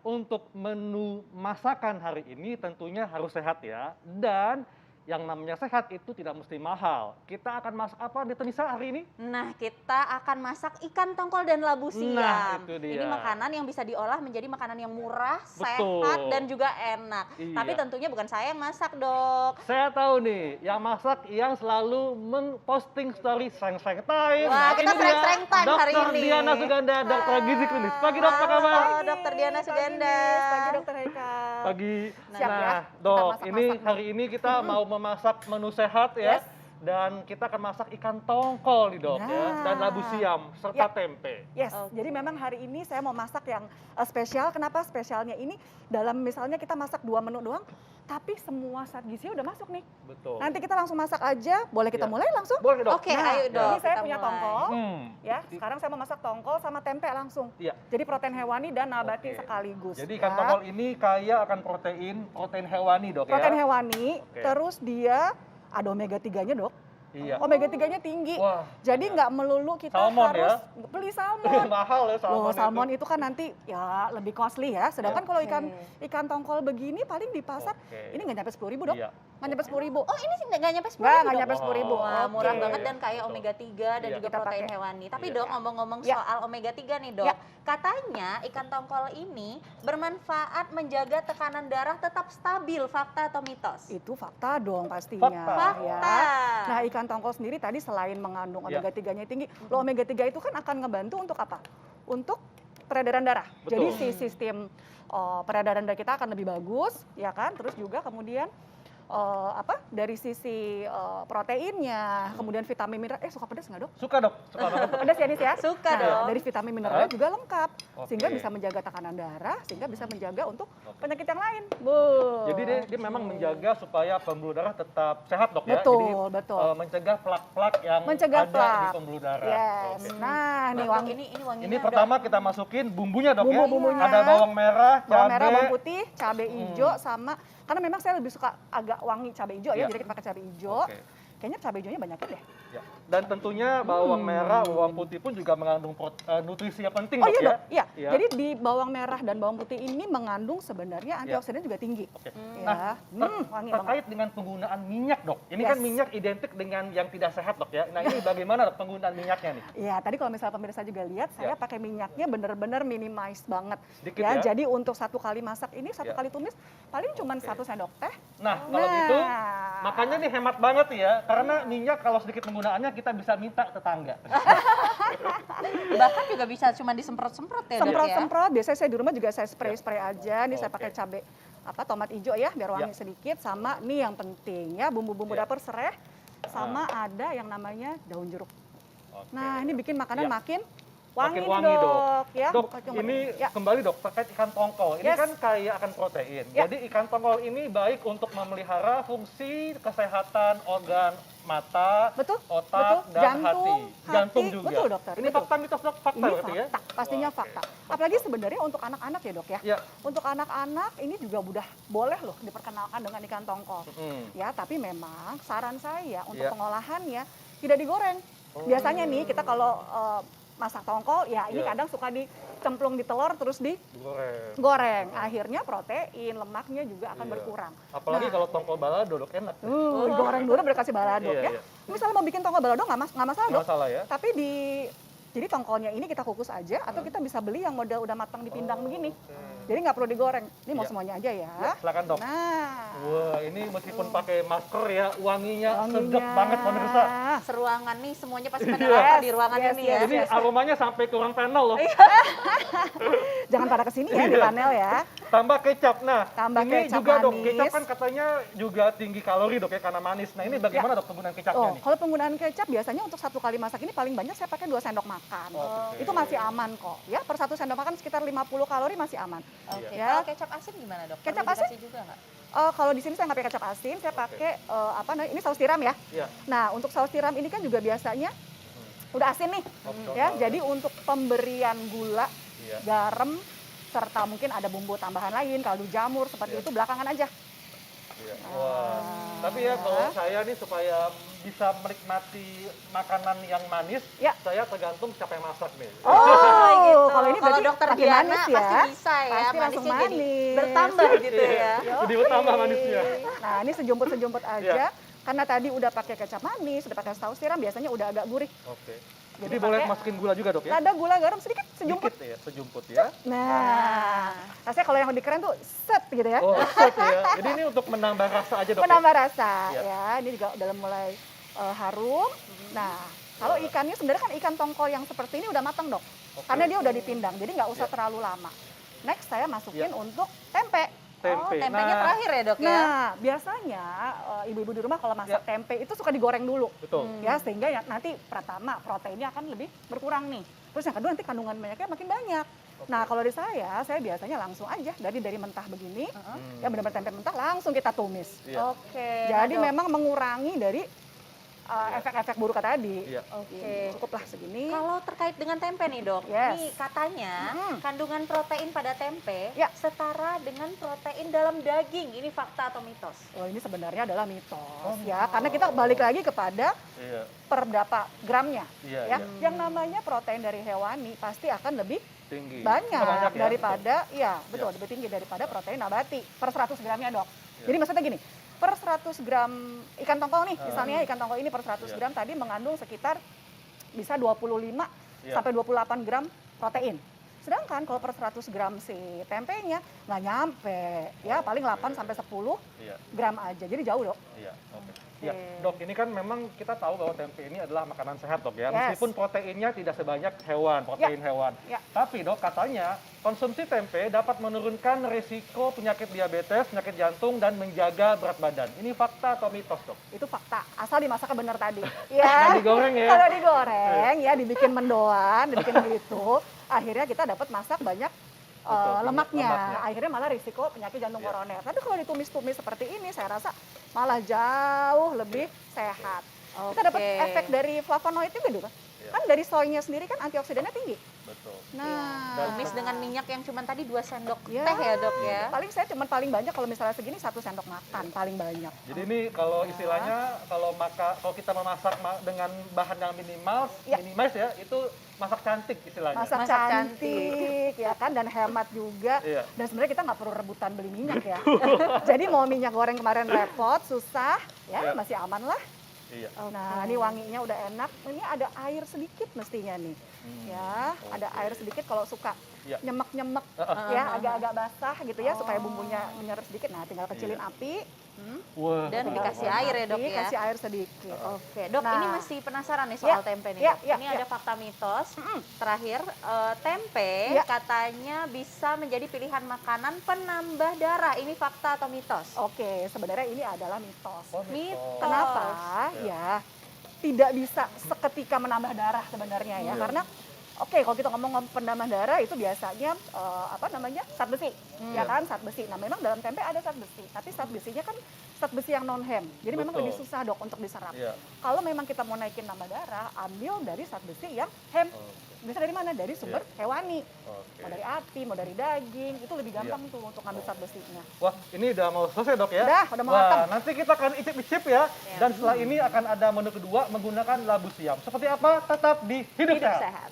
untuk menu masakan hari ini tentunya harus sehat ya. Dan yang namanya sehat itu tidak mesti mahal. Kita akan masak apa Dr. Nisa hari ini? Nah, kita akan masak ikan tongkol dan labu siam. Nah, itu dia. Ini makanan yang bisa diolah menjadi makanan yang murah, Betul. sehat, dan juga enak. Iya. Tapi tentunya bukan saya yang masak, Dok. Saya tahu nih, yang masak yang selalu memposting story sreng-sreng time. Wah, kita ini dia, sreng-sreng time hari Dr. ini. Diana Suganda, dokter gizi klinis. Pagi dok, apa kabar? Halo, Dr. Diana Suganda. Pagi Dokter Haika. Pagi. Siap ya, Nah, kita dok, masak-masak ini nih. hari ini kita mau memasak menu sehat ya. Yes. Dan kita akan masak ikan tongkol nih dok ya, Nah. dan labu siam serta Ya. tempe. Yes, Oke. jadi memang hari ini saya mau masak yang spesial. Kenapa spesialnya ini? Dalam misalnya kita masak 2 menu doang, tapi semua zat gizinya udah masuk nih. Betul. Nanti kita langsung masak aja. Boleh kita Ya. mulai langsung? Boleh dok. Oke, Nah, ayo Dok. ini saya kita punya mulai. tongkol. Ya, Di- sekarang saya mau masak tongkol sama tempe langsung. Iya. Jadi protein hewani dan nabati Oke. sekaligus. Jadi ya. ikan tongkol ini kaya akan protein hewani dok Protein ya. hewani, Oke. terus dia ada omega 3-nya, Dok. Iya. Omega 3-nya tinggi. Wah. Jadi nggak melulu kita Salmon harus ya? beli salmon. Mahal ya salmon. Loh, salmon itu. itu kan nanti ya lebih costly ya. Sedangkan kalau Oke. ikan tongkol begini paling di pasar Oke. ini nggak nyampe 10.000 Dok. Iya. Nggak nyampe 10.000. Oh, ini sih nggak nyampe 10.000, Nggak Dok? nyampe 10.000. Wah, murah Oke. banget dan kaya Betul. omega 3 dan Iya. juga Kita protein pakai. hewani. Tapi Iya. Dok, ngomong-ngomong Ya. soal omega 3 nih, Dok. Ya. Katanya ikan tongkol ini bermanfaat menjaga tekanan darah tetap stabil. Fakta atau mitos? Itu fakta dong pastinya. Fakta. Ya. Fakta. Nah, ikan tongkol sendiri tadi selain mengandung Ya. omega 3-nya tinggi, loh omega 3 itu kan akan ngebantu untuk apa? Untuk peredaran darah. Betul. Jadi si sistem peredaran darah kita akan lebih bagus, ya kan? Terus juga kemudian dari sisi proteinnya, kemudian vitamin mineral. Suka pedas nggak Dok? Suka dok, suka banget. Pedas ya Nis ya? Suka, Nah, dong. dari vitamin mineralnya juga lengkap, Oke. sehingga bisa menjaga tekanan darah, sehingga bisa menjaga untuk Oke. penyakit yang lain. Bu. Jadi dia memang menjaga supaya pembuluh darah tetap sehat dok ya. Betul, Jadi betul. mencegah plak-plak yang Mencegah ada plak. di pembuluh darah. Yes. Oke. Nah, nih Dok, wangi. ini wanginya. Ini Dok. pertama kita masukin bumbunya dok ya. Bumbu-bumbunya. Ada bawang merah, Bawang merah, cabai. bawang putih, cabai hijau sama karena memang saya lebih suka agak wangi cabai hijau ya, Iya. jadi kita pakai cabai hijau. Oke. Kayaknya cabai hijaunya banyakin deh. Ya. Dan tentunya bawang merah, bawang putih pun juga mengandung nutrisi yang penting Oh dok iya ya. Dok, iya. Iya. Jadi di bawang merah dan bawang putih ini mengandung sebenarnya antioksidan juga tinggi. Oke. Ya. Wangi banget. Terkait dengan penggunaan minyak dok, ini kan Yes. minyak identik dengan yang tidak sehat dok ya. Nah ini bagaimana dok penggunaan minyaknya nih? Iya, tadi kalau misalnya pemirsa juga lihat, saya Ya. pakai minyaknya bener-bener minimize banget. Sedikit ya? Jadi untuk satu kali masak ini, satu Ya. kali tumis, paling cuma Oke. 1 sendok teh. Nah kalau gitu, Nah. makanya nih hemat banget ya, karena minyak kalau sedikit penggunaannya kita bisa minta tetangga. Bahkan juga bisa cuma disemprot-semprot ya, Dok ya? Semprot-semprot, biasanya saya di rumah juga saya spray-spray aja. Nih saya Oke. pakai cabai tomat hijau ya, biar wangi Ya. sedikit. Sama nih yang penting ya, bumbu-bumbu Ya. dapur serai. Sama ada yang namanya daun jeruk. Oke. Nah, ini bikin makanan Ya. makin wangi, Makin nih, wangi, Dok. Ya, Dok, bukan cuma ini ya. kembali dok terkait ikan tongkol. Ini Yes. kan kaya akan protein. Ya. Jadi ikan tongkol ini baik untuk memelihara fungsi kesehatan organ mata, Betul, otak, betul. dan Jantung, jantung hati. juga. Betul, dokter, Ini betul. fakta mitos dok, fakta Ini berarti ya? fakta, pastinya Oke. fakta. Apalagi sebenarnya untuk anak-anak ya Dok ya. Ya. Untuk anak-anak ini juga udah boleh loh diperkenalkan dengan ikan tongkol. Hmm. Ya, tapi memang saran saya untuk Ya. pengolahannya tidak digoreng. Oh. Biasanya nih kita kalau masak tongkol, ya ini Ya. kadang suka dicemplung di telur terus Digoreng. digoreng. Akhirnya protein, lemaknya juga akan Iya. berkurang. Apalagi Nah. kalau tongkol balado dok enak. Digoreng dulu baru kasih balado Iya, ya. iya. Misalnya mau bikin tongkol balado nggak masalah Nggak Dok. masalah ya. Tapi jadi tongkolnya ini kita kukus aja atau kita bisa beli yang model udah matang dipindang begini. Jadi nggak perlu digoreng. Ini mau Iya. semuanya aja ya. Ya, silakan dok. Nah, Wah ini meskipun pakai masker ya, wanginya wanginya. sedap banget pemirsa. Seruangan nih semuanya pasti pada Yes, lapar di ruangan yes, ini yes, ya. Ini aromanya sampai ke ruang panel loh. Jangan pada kesini ya di Iya. panel ya. Tambah kecap. Nah, Tambah ini kecap juga dok, manis. kecap kan katanya juga tinggi kalori dok ya karena manis. Nah, ini bagaimana dok penggunaan kecapnya Oh, nih? kalau penggunaan kecap biasanya untuk satu kali masak ini paling banyak saya pakai 2 sendok makan. Oke. Itu masih aman kok. Ya, per 1 sendok makan sekitar 50 kalori masih aman. Oke. Ya. Kalau kecap asin gimana, Dok? Kecap Perlu asin? dikasih juga nggak? Kalau di sini saya nggak pakai kecap asin, saya pakai ini saus tiram ya. Iya. Nah, untuk saus tiram ini kan juga biasanya udah asin nih. Opsional. Ya, jadi untuk pemberian gula, Iya. garam, serta mungkin ada bumbu tambahan lain, kaldu jamur seperti Iya. itu belakangan aja. Iya. Wah. Tapi ya kalau saya nih supaya bisa menikmati makanan yang manis, Ya. saya tergantung siapa yang masak nih. Oh, gitu. kalau ini berarti dokter makin Diana manis ya. pasti bisa ya, Pasti langsung manisnya jadi manis. bertambah gitu ya. Jadi bertambah manisnya. Nah, ini sejumput-sejumput aja. Karena tadi udah pakai kecap manis, udah pakai saus tiram, biasanya udah agak gurih. Oke. Jadi Jadi boleh pakai masukin gula juga dok ya? Lada, gula, garam sedikit, sejumput. Sedikit ya, sejumput ya. Nah, rasanya kalau yang lebih keren tuh set gitu ya. Oh, set ya. Jadi ini untuk menambah rasa aja dok. Menambah rasa Iya. ya. Ini juga udah mulai harum. Nah, kalau ikannya sebenarnya kan ikan tongkol yang seperti ini udah matang dok. Oke. Karena dia udah dipindang, jadi nggak usah Iya. terlalu lama. Next saya masukin Iya. untuk tempe. Oh, Tempe. tempenya Nah, terakhir ya dok ya. Nah, biasanya ibu-ibu di rumah kalau masak Iya. tempe itu suka digoreng dulu. betul. Ya, sehingga ya nanti pertama proteinnya akan lebih berkurang nih. Terus yang kedua nanti kandungan minyaknya makin banyak. Nah, kalau di saya biasanya langsung aja dari mentah begini, ya benar-benar tempe mentah langsung kita tumis. Iya. Oke. Jadi nah, Dok, memang mengurangi dari Iya. efek-efek buruk tadi. Iya. Oke. Cukuplah segini. Kalau terkait dengan tempe nih dok, Yes. nih katanya kandungan protein pada tempe Ya. setara dengan protein dalam daging. Ini fakta atau mitos? Oh, ini sebenarnya adalah mitos Oh, ya, mitos. karena kita balik lagi kepada Iya. per berapa gramnya. Iya. Ya, Iya. yang namanya protein dari hewani pasti akan lebih Tinggi. banyak ya? daripada, iya betul, Ya. lebih tinggi daripada protein nabati per 100 gramnya dok. Ya. Jadi maksudnya gini, per 100 gram ikan tongkol nih, Ah. misalnya ikan tongkol ini per 100 Ya. gram tadi mengandung sekitar bisa 25 Ya. sampai 28 gram protein. Sedangkan kalau per 100 gram si tempenya nggak nyampe, ya paling 8 sampai 10 Iya. gram aja. Jadi jauh dok. Iya, oke. Ya, dok, ini kan memang kita tahu bahwa tempe ini adalah makanan sehat, dok ya. Yes. Meskipun proteinnya tidak sebanyak hewan, protein hewan. Ya. Tapi, dok, katanya konsumsi tempe dapat menurunkan risiko penyakit diabetes, penyakit jantung, dan menjaga berat badan. Ini fakta atau mitos, dok? Itu fakta, asal dimasaknya benar tadi. Nah, Ya. digoreng ya? Kalau digoreng ya dibikin mendoan, dibikin begitu, akhirnya kita dapat masak banyak Betul, lemaknya. lemaknya. Akhirnya malah risiko penyakit jantung Iya. koroner. Tapi kalau ditumis-tumis seperti ini saya rasa malah jauh lebih sehat. Kita dapat Oke. efek dari flavonoid juga dulu. Iya. Kan dari soynya sendiri kan antioksidannya tinggi. Betul. Nah, Tumis dengan minyak yang cuma tadi 2 sendok Ya. teh ya dok ya. paling saya cuma paling banyak kalau misalnya segini 1 sendok makan paling banyak. Jadi ini kalau Ya. istilahnya kalau kita memasak dengan bahan yang Ya. minimalis ya, itu masak cantik istilahnya. Masak Masak cantik ya kan, dan hemat juga. Iya. Dan sebenarnya kita nggak perlu rebutan beli minyak ya. Jadi mau minyak goreng kemarin repot, susah, ya Iya. masih aman lah. Iya. Nah, ini wanginya udah enak. Ini ada air sedikit mestinya nih. Ya, ada oke. air sedikit kalau suka Iya. nyemek-nyemek ya, agak-agak basah gitu ya, supaya bumbunya menyerap sedikit. Nah, tinggal kecilin Iya. api. Wah. Dan tinggal dikasih kecilin air ya, Dok, api, ya? Kasih air sedikit. Oke, dok, Nah. ini masih penasaran nih soal Ya, tempe nih, ya, dok. ya, Ini ya. ada fakta mitos. Terakhir, tempe Ya. katanya bisa menjadi pilihan makanan penambah darah. Ini fakta atau mitos? Oke, sebenarnya ini adalah mitos. Oh, Mitos. Kenapa? Ya. Ya, tidak bisa seketika menambah darah sebenarnya ya, Iya. karena oke, kalau kita ngomong penambah darah itu biasanya zat besi, ya kan, zat besi. Nah, memang dalam tempe ada zat besi, tapi zat besinya kan zat besi yang non hem, jadi memang Betul. lebih susah dok untuk diserap. Iya. Kalau memang kita mau naikin nambah darah, ambil dari zat besi yang hem. Oke. Bisa dari mana? Dari sumber hewani, Oke. mau dari api, mau dari daging, itu lebih gampang tuh untuk ngambil zat besinya. Wah, ini udah mau selesai, dok ya? Udah mau Wah, matang. nanti kita akan icip-icip ya. Dan setelah ini akan ada menu kedua menggunakan labu siam. Seperti apa? Tetap di Hidup Hidup Sehat. sehat.